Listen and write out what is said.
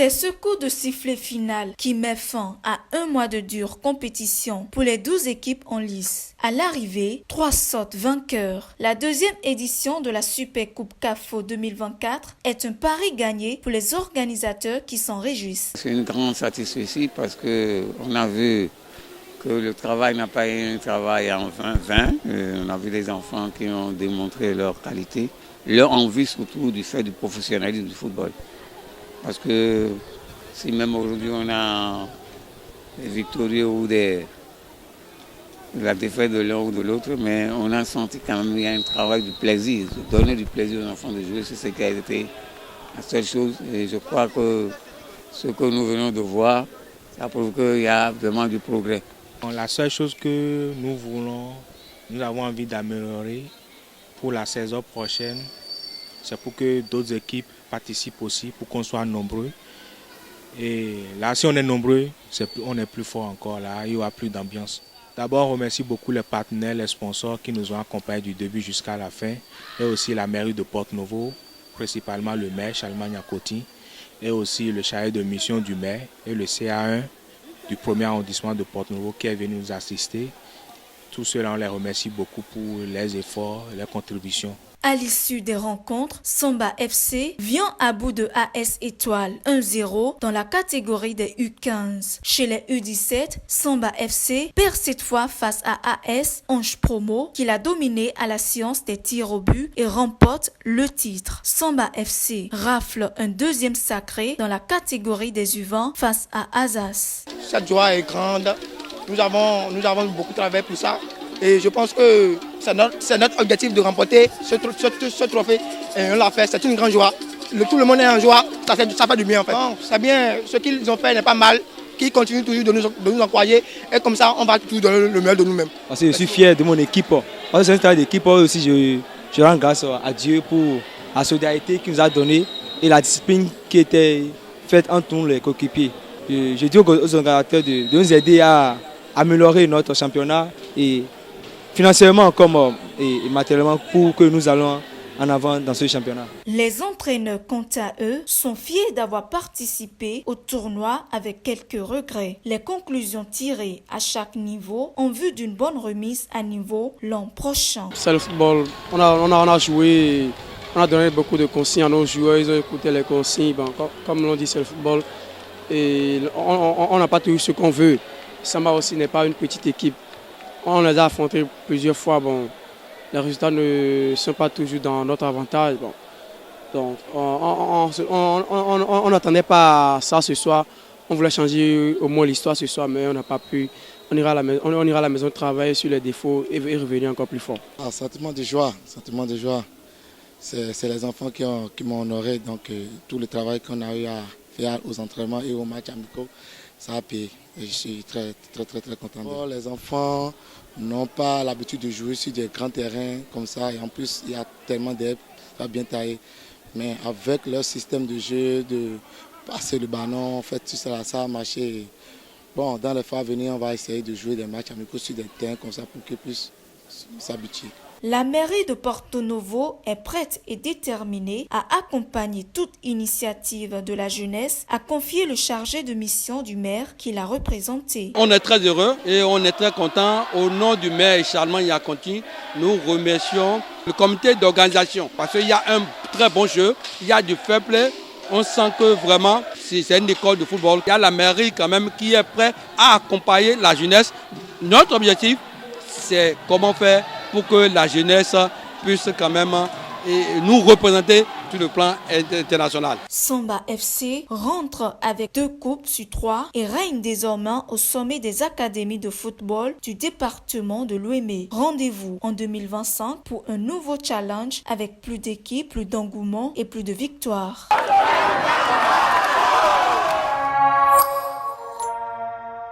C'est ce coup de sifflet final qui met fin à un mois de dure compétition pour les 12 équipes en lice. À l'arrivée, 3 sortent vainqueurs. La deuxième édition de la Super Coupe CAFO 2024 est un pari gagné pour les organisateurs qui s'en réjouissent. C'est une grande satisfaction parce qu'on a vu que le travail n'a pas été un travail en vain. On a vu des enfants qui ont démontré leur qualité, leur envie surtout du fait du professionnalisme du football. Parce que si même aujourd'hui on a des victorieux ou la défaite de l'un ou de l'autre, mais on a senti quand même qu'il y a un travail du plaisir, de donner du plaisir aux enfants de jouer, c'est ce qui a été la seule chose. Et je crois que ce que nous venons de voir, ça prouve qu'il y a vraiment du progrès. La seule chose que nous avons envie d'améliorer pour la saison prochaine, c'est pour que d'autres équipes participent aussi, pour qu'on soit nombreux. Et là, si on est nombreux, on est plus fort encore. Là, il y aura plus d'ambiance. D'abord, on remercie beaucoup les partenaires, les sponsors qui nous ont accompagnés du début jusqu'à la fin. Et aussi la mairie de Porto-Novo, principalement le maire Charlemagne Akoti, et aussi le chargé de mission du maire et le CA1 du premier arrondissement de Porto-Novo qui est venu nous assister. Tout cela, on les remercie beaucoup pour les efforts et les contributions. À l'issue des rencontres, Samba FC vient à bout de AS Étoile 1-0 dans la catégorie des U15. Chez les U17, Samba FC perd cette fois face à AS Ange Promo qui l'a dominé à la séance des tirs au but et remporte le titre. Samba FC rafle un deuxième sacré dans la catégorie des U20 face à Azaz. Cette joie est grande. Nous avons beaucoup travaillé pour ça. Et je pense que c'est notre objectif de remporter ce trophée. Et on l'a fait, c'est une grande joie. Tout le monde est en joie, ça fait du bien en fait. Bon, c'est bien, ce qu'ils ont fait n'est pas mal, qu'ils continuent toujours de nous encourager. Et comme ça, on va toujours donner le meilleur de nous-mêmes. Parce que je suis fier de mon équipe. Parce que c'est un travail d'équipe aussi, je rends grâce à Dieu pour la solidarité qu'il nous a donnée et la discipline qui était faite entre nous les coéquipiers. Je dis aux organisateurs de nous aider à améliorer notre championnat et financièrement comme et matériellement pour que nous allons en avant dans ce championnat. Les entraîneurs, quant à eux, sont fiers d'avoir participé au tournoi avec quelques regrets. Les conclusions tirées à chaque niveau en vue d'une bonne remise à niveau l'an prochain. C'est le football. On a joué, on a donné beaucoup de consignes à nos joueurs, ils ont écouté les consignes. Bon, comme l'on dit, c'est le football. Et on n'a pas toujours ce qu'on veut. Samba aussi n'est pas une petite équipe. On les a affrontés plusieurs fois. Bon, les résultats ne sont pas toujours dans notre avantage. Bon. Donc, on n'attendait pas ça ce soir. On voulait changer au moins l'histoire ce soir, mais on n'a pas pu. On ira à la maison travailler sur les défauts et revenir encore plus fort. Sentiment de joie, sentiment de joie. C'est les enfants qui m'ont honoré. Donc, tout le travail qu'on a eu à faire aux entraînements et aux matchs amicaux, ça a payé. Et je suis très content. Bon, les enfants n'ont pas l'habitude de jouer sur des grands terrains comme ça. Et en plus, il y a tellement d'herbe, pas bien taillé. Mais avec leur système de jeu, de passer le ballon, en fait, tout ça, ça a marché. Bon, dans les fois à venir, on va essayer de jouer des matchs amicaux sur des terrains comme ça pour qu'ils puissent s'habituer. La mairie de Porto-Novo est prête et déterminée à accompagner toute initiative de la jeunesse, a confié le chargé de mission du maire qui l'a représenté. On est très heureux et on est très content. Au nom du maire Charlemagne Akoti, nous remercions le comité d'organisation parce qu'il y a un très bon jeu, il y a du fair play. On sent que vraiment c'est une école de football. Il y a la mairie quand même qui est prête à accompagner la jeunesse. Notre objectif, c'est comment faire pour que la jeunesse puisse quand même nous représenter sur le plan international. Samba FC rentre avec 2 coupes sur 3 et règne désormais au sommet des académies de football du département de l'Ouémé. Rendez-vous en 2025 pour un nouveau challenge avec plus d'équipes, plus d'engouement et plus de victoires.